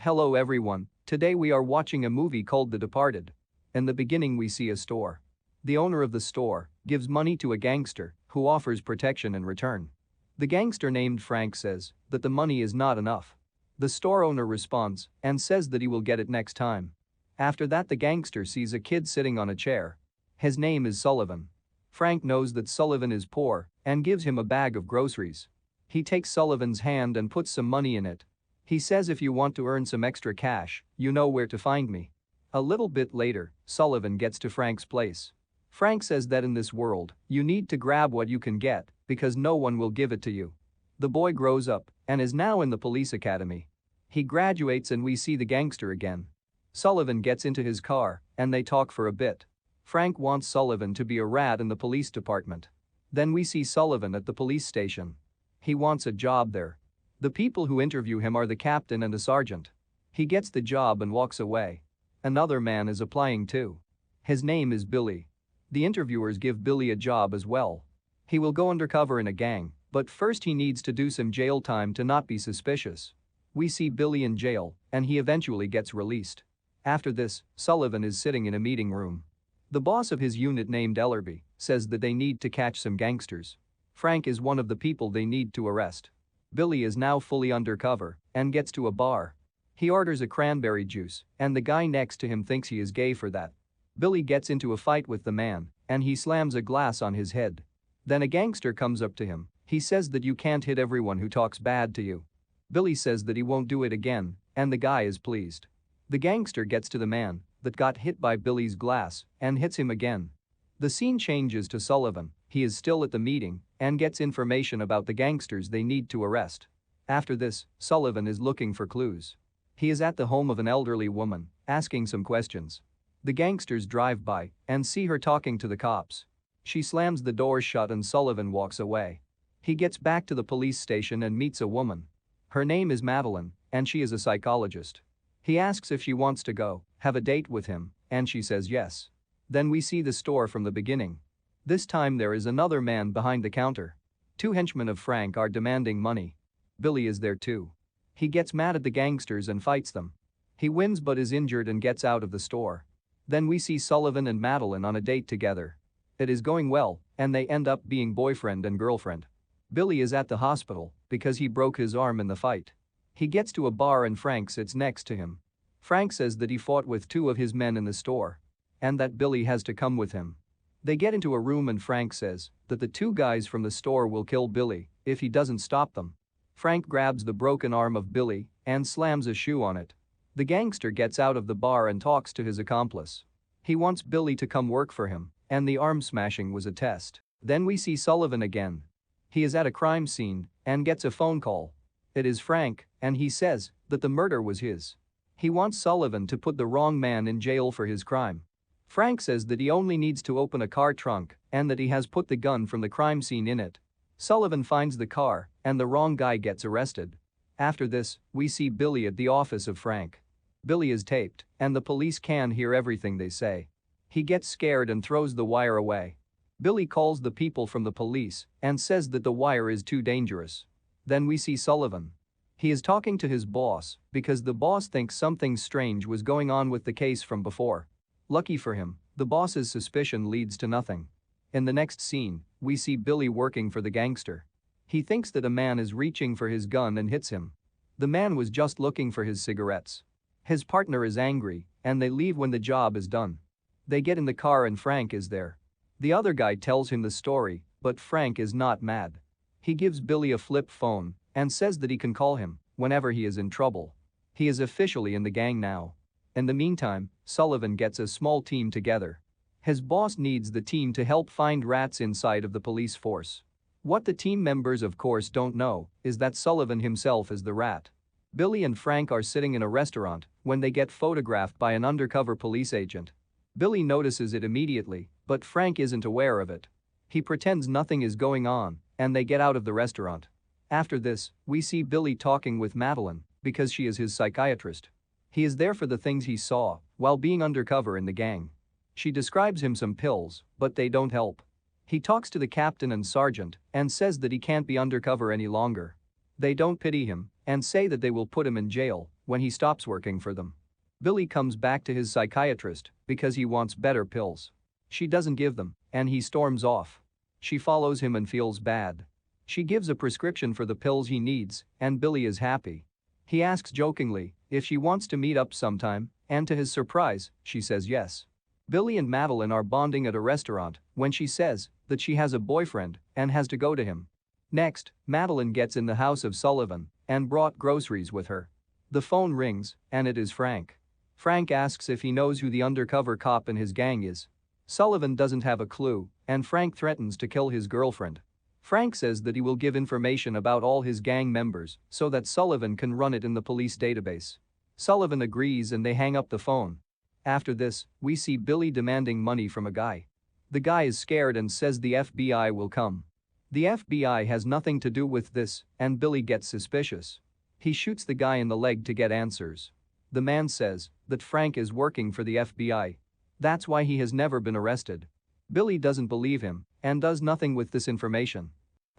Hello everyone, today we are watching a movie called The Departed. In the beginning we see a store. The owner of the store gives money to a gangster who offers protection in return. The gangster named Frank says that the money is not enough. The store owner responds and says that he will get it next time. After that the gangster sees a kid sitting on a chair. His name is Sullivan. Frank knows that Sullivan is poor and gives him a bag of groceries. He takes Sullivan's hand and puts some money in it. He says if you want to earn some extra cash, you know where to find me. A little bit later, Sullivan gets to Frank's place. Frank says that in this world, you need to grab what you can get because no one will give it to you. The boy grows up and is now in the police academy. He graduates and we see the gangster again. Sullivan gets into his car and they talk for a bit. Frank wants Sullivan to be a rat in the police department. Then we see Sullivan at the police station. He wants a job there. The people who interview him are the captain and the sergeant. He gets the job and walks away. Another man is applying too. His name is Billy. The interviewers give Billy a job as well. He will go undercover in a gang, but first he needs to do some jail time to not be suspicious. We see Billy in jail, and he eventually gets released. After this, Sullivan is sitting in a meeting room. The boss of his unit named Ellerby says that they need to catch some gangsters. Frank is one of the people they need to arrest. Billy is now fully undercover and gets to a bar. He orders a cranberry juice and the guy next to him thinks he is gay for that. Billy gets into a fight with the man and he slams a glass on his head. Then a gangster comes up to him. He says that you can't hit everyone who talks bad to you. Billy says that he won't do it again and the guy is pleased. The gangster gets to the man that got hit by Billy's glass and hits him again. The scene changes to Sullivan. He is still at the meeting and gets information about the gangsters they need to arrest. After this, Sullivan is looking for clues. He is at the home of an elderly woman, asking some questions. The gangsters drive by and see her talking to the cops. She slams the door shut and Sullivan walks away. He gets back to the police station and meets a woman. Her name is Madeline and she is a psychologist. He asks if she wants to go have a date with him and she says yes. Then we see the store from the beginning. This time there is another man behind the counter. Two henchmen of Frank are demanding money. Billy is there too. He gets mad at the gangsters and fights them. He wins but is injured and gets out of the store. Then we see Sullivan and Madeline on a date together. It is going well and they end up being boyfriend and girlfriend. Billy is at the hospital because he broke his arm in the fight. He gets to a bar and Frank sits next to him. Frank says that he fought with two of his men in the store and that Billy has to come with him. They get into a room and Frank says that the two guys from the store will kill Billy if he doesn't stop them. Frank grabs the broken arm of Billy and slams a shoe on it. The gangster gets out of the bar and talks to his accomplice. He wants Billy to come work for him and the arm smashing was a test. Then we see Sullivan again. He is at a crime scene and gets a phone call. It is Frank and he says that the murder was his. He wants Sullivan to put the wrong man in jail for his crime. Frank says that he only needs to open a car trunk and that he has put the gun from the crime scene in it. Sullivan finds the car and the wrong guy gets arrested. After this, we see Billy at the office of Frank. Billy is taped and the police can hear everything they say. He gets scared and throws the wire away. Billy calls the people from the police and says that the wire is too dangerous. Then we see Sullivan. He is talking to his boss because the boss thinks something strange was going on with the case from before. Lucky for him, the boss's suspicion leads to nothing. In the next scene, we see Billy working for the gangster. He thinks that a man is reaching for his gun and hits him. The man was just looking for his cigarettes. His partner is angry and they leave when the job is done. They get in the car and Frank is there. The other guy tells him the story, but Frank is not mad. He gives Billy a flip phone and says that he can call him whenever he is in trouble. He is officially in the gang now. In the meantime, Sullivan gets a small team together. His boss needs the team to help find rats inside of the police force. What the team members of course don't know is that Sullivan himself is the rat. Billy and Frank are sitting in a restaurant when they get photographed by an undercover police agent. Billy notices it immediately, but Frank isn't aware of it. He pretends nothing is going on and they get out of the restaurant. After this, we see Billy talking with Madeline because she is his psychiatrist. He is there for the things he saw while being undercover in the gang. She describes him some pills, but they don't help. He talks to the captain and sergeant and says that he can't be undercover any longer. They don't pity him and say that they will put him in jail when he stops working for them. Billy comes back to his psychiatrist because he wants better pills. She doesn't give them, and he storms off. She follows him and feels bad. She gives a prescription for the pills he needs, and Billy is happy. He asks jokingly if she wants to meet up sometime, and to his surprise, she says yes. Billy and Madeline are bonding at a restaurant when she says that she has a boyfriend and has to go to him. Next, Madeline gets in the house of Sullivan and brought groceries with her. The phone rings, and it is Frank. Frank asks if he knows who the undercover cop in his gang is. Sullivan doesn't have a clue, and Frank threatens to kill his girlfriend. Frank says that he will give information about all his gang members so that Sullivan can run it in the police database. Sullivan agrees and they hang up the phone. After this, we see Billy demanding money from a guy. The guy is scared and says the FBI will come. The FBI has nothing to do with this, and Billy gets suspicious. He shoots the guy in the leg to get answers. The man says that Frank is working for the FBI. That's why he has never been arrested. Billy doesn't believe him and does nothing with this information.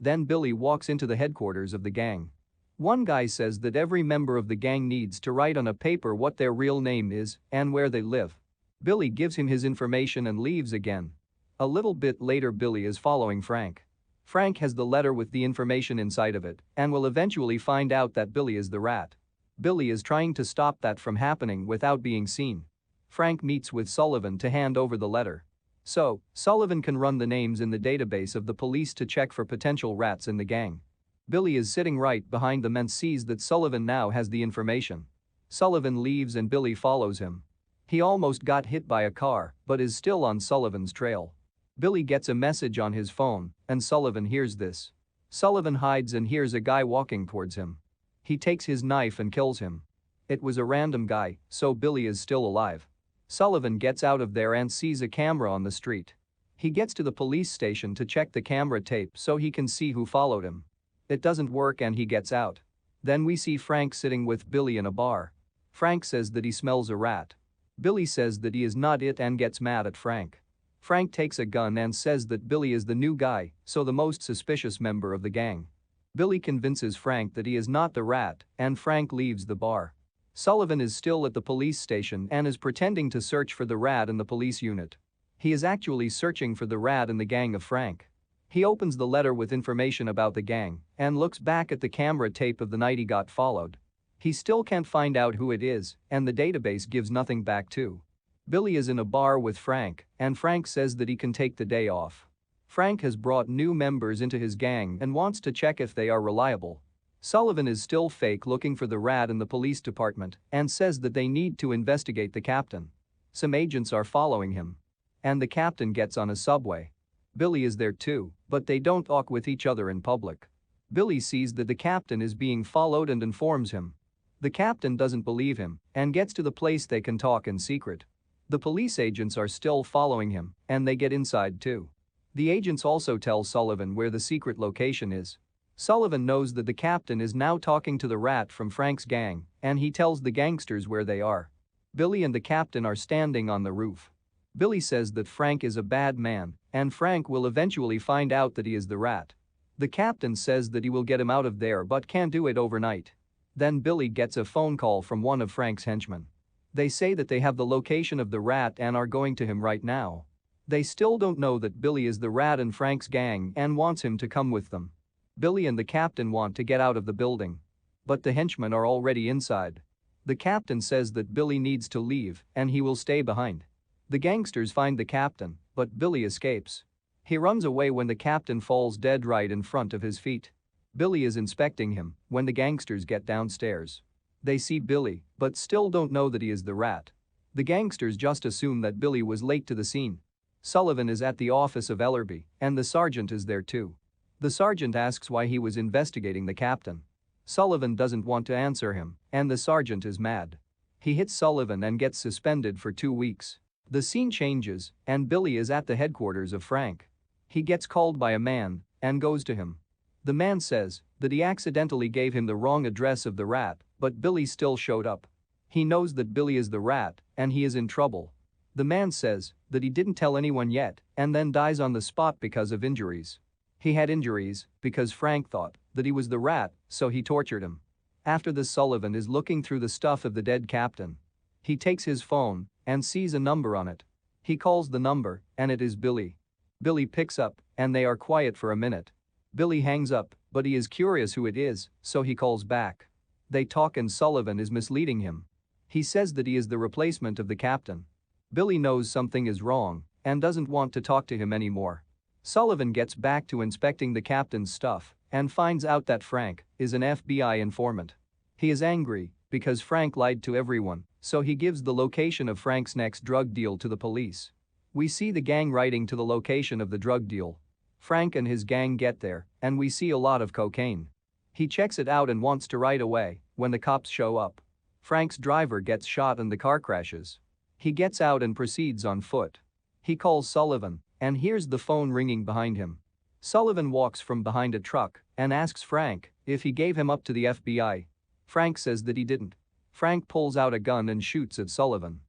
Then Billy walks into the headquarters of the gang. One guy says that every member of the gang needs to write on a paper what their real name is and where they live. Billy gives him his information and leaves again. A little bit later, Billy is following Frank. Frank has the letter with the information inside of it and will eventually find out that Billy is the rat. Billy is trying to stop that from happening without being seen. Frank meets with Sullivan to hand over the letter. So, Sullivan can run the names in the database of the police to check for potential rats in the gang. Billy is sitting right behind them and sees that Sullivan now has the information. Sullivan leaves and Billy follows him. He almost got hit by a car but is still on Sullivan's trail. Billy gets a message on his phone and Sullivan hears this. Sullivan hides and hears a guy walking towards him. He takes his knife and kills him. It was a random guy, so Billy is still alive. Sullivan gets out of there and sees a camera on the street. He gets to the police station to check the camera tape so he can see who followed him. It doesn't work and he gets out. Then we see Frank sitting with Billy in a bar. Frank says that he smells a rat. Billy says that he is not it and gets mad at Frank. Frank takes a gun and says that Billy is the new guy, so the most suspicious member of the gang. Billy convinces Frank that he is not the rat and Frank leaves the bar. Sullivan is still at the police station and is pretending to search for the rat in the police unit. He is actually searching for the rat in the gang of Frank. He opens the letter with information about the gang and looks back at the camera tape of the night he got followed. He still can't find out who it is, and the database gives nothing back too. Billy is in a bar with Frank, and Frank says that he can take the day off. Frank has brought new members into his gang and wants to check if they are reliable. Sullivan is still fake looking for the rat in the police department and says that they need to investigate the captain. Some agents are following him. And the captain gets on a subway. Billy is there too, but they don't talk with each other in public. Billy sees that the captain is being followed and informs him. The captain doesn't believe him and gets to the place they can talk in secret. The police agents are still following him and they get inside too. The agents also tell Sullivan where the secret location is. Sullivan knows that the captain is now talking to the rat from Frank's gang and he tells the gangsters where they are. Billy and the captain are standing on the roof. Billy says that Frank is a bad man and Frank will eventually find out that he is the rat. The captain says that he will get him out of there but can't do it overnight. Then Billy gets a phone call from one of Frank's henchmen. They say that they have the location of the rat and are going to him right now. They still don't know that Billy is the rat in Frank's gang and wants him to come with them. Billy and the captain want to get out of the building. But the henchmen are already inside. The captain says that Billy needs to leave and he will stay behind. The gangsters find the captain, but Billy escapes. He runs away when the captain falls dead right in front of his feet. Billy is inspecting him when the gangsters get downstairs. They see Billy, but still don't know that he is the rat. The gangsters just assume that Billy was late to the scene. Sullivan is at the office of Ellerby, and the sergeant is there too. The sergeant asks why he was investigating the captain. Sullivan doesn't want to answer him, and the sergeant is mad. He hits Sullivan and gets suspended for 2 weeks. The scene changes, and Billy is at the headquarters of Frank. He gets called by a man and goes to him. The man says that he accidentally gave him the wrong address of the rat, but Billy still showed up. He knows that Billy is the rat and he is in trouble. The man says that he didn't tell anyone yet and then dies on the spot because of injuries. He had injuries because Frank thought that he was the rat, so he tortured him. After this, Sullivan is looking through the stuff of the dead captain. He takes his phone and sees a number on it. He calls the number and it is Billy. Billy picks up and they are quiet for a minute. Billy hangs up, but he is curious who it is, so he calls back. They talk and Sullivan is misleading him. He says that he is the replacement of the captain. Billy knows something is wrong and doesn't want to talk to him anymore. Sullivan gets back to inspecting the captain's stuff and finds out that Frank is an FBI informant. He is angry because Frank lied to everyone, so he gives the location of Frank's next drug deal to the police. We see the gang riding to the location of the drug deal. Frank and his gang get there and we see a lot of cocaine. He checks it out and wants to ride away when the cops show up. Frank's driver gets shot and the car crashes. He gets out and proceeds on foot. He calls Sullivan and hears the phone ringing behind him. Sullivan walks from behind a truck and asks Frank if he gave him up to the FBI. Frank says that he didn't. Frank pulls out a gun and shoots at Sullivan.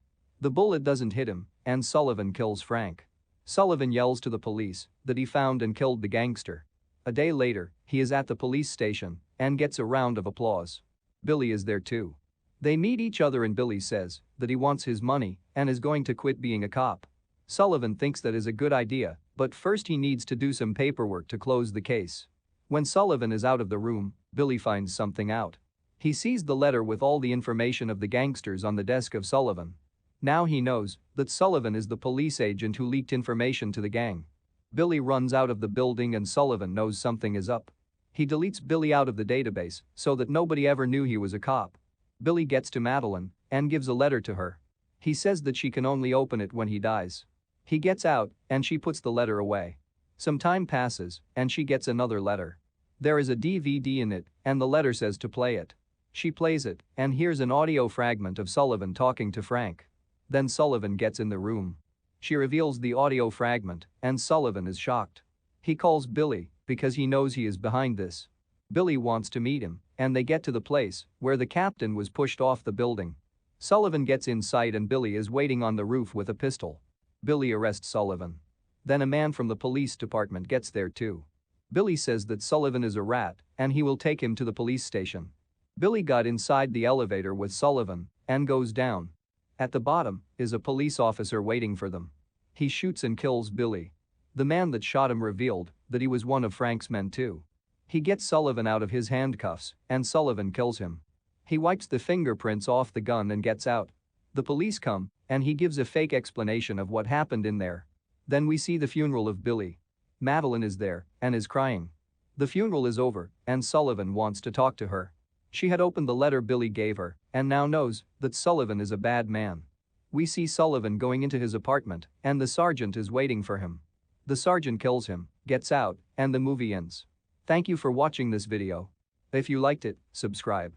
The bullet doesn't hit him and Sullivan kills Frank. Sullivan yells to the police that he found and killed the gangster. A day later, he is at the police station and gets a round of applause. Billy is there too. They meet each other and Billy says that he wants his money and is going to quit being a cop. Sullivan thinks that is a good idea, but first he needs to do some paperwork to close the case. When Sullivan is out of the room, Billy finds something out. He sees the letter with all the information of the gangsters on the desk of Sullivan. Now he knows that Sullivan is the police agent who leaked information to the gang. Billy runs out of the building and Sullivan knows something is up. He deletes Billy out of the database so that nobody ever knew he was a cop. Billy gets to Madeline and gives a letter to her. He says that she can only open it when he dies. He gets out and she puts the letter away. Some time passes and she gets another letter. There is a DVD in it and the letter says to play it. She plays it and hears an audio fragment of Sullivan talking to Frank. Then Sullivan gets in the room. She reveals the audio fragment and Sullivan is shocked. He calls Billy because he knows he is behind this. Billy wants to meet him and they get to the place where the captain was pushed off the building. Sullivan gets inside and Billy is waiting on the roof with a pistol. Billy arrests Sullivan. Then a man from the police department gets there too. Billy says that Sullivan is a rat and he will take him to the police station. Billy got inside the elevator with Sullivan and goes down. At the bottom is a police officer waiting for them. He shoots and kills Billy. The man that shot him revealed that he was one of Frank's men too. He gets Sullivan out of his handcuffs and Sullivan kills him. He wipes the fingerprints off the gun and gets out. The police come and he gives a fake explanation of what happened in there. Then we see the funeral of Billy. Madeline is there and is crying. The funeral is over and Sullivan wants to talk to her. She had opened the letter Billy gave her and now knows that Sullivan is a bad man. We see Sullivan going into his apartment and the sergeant is waiting for him. The sergeant kills him, gets out, and the movie ends. Thank you for watching this video. If you liked it, subscribe.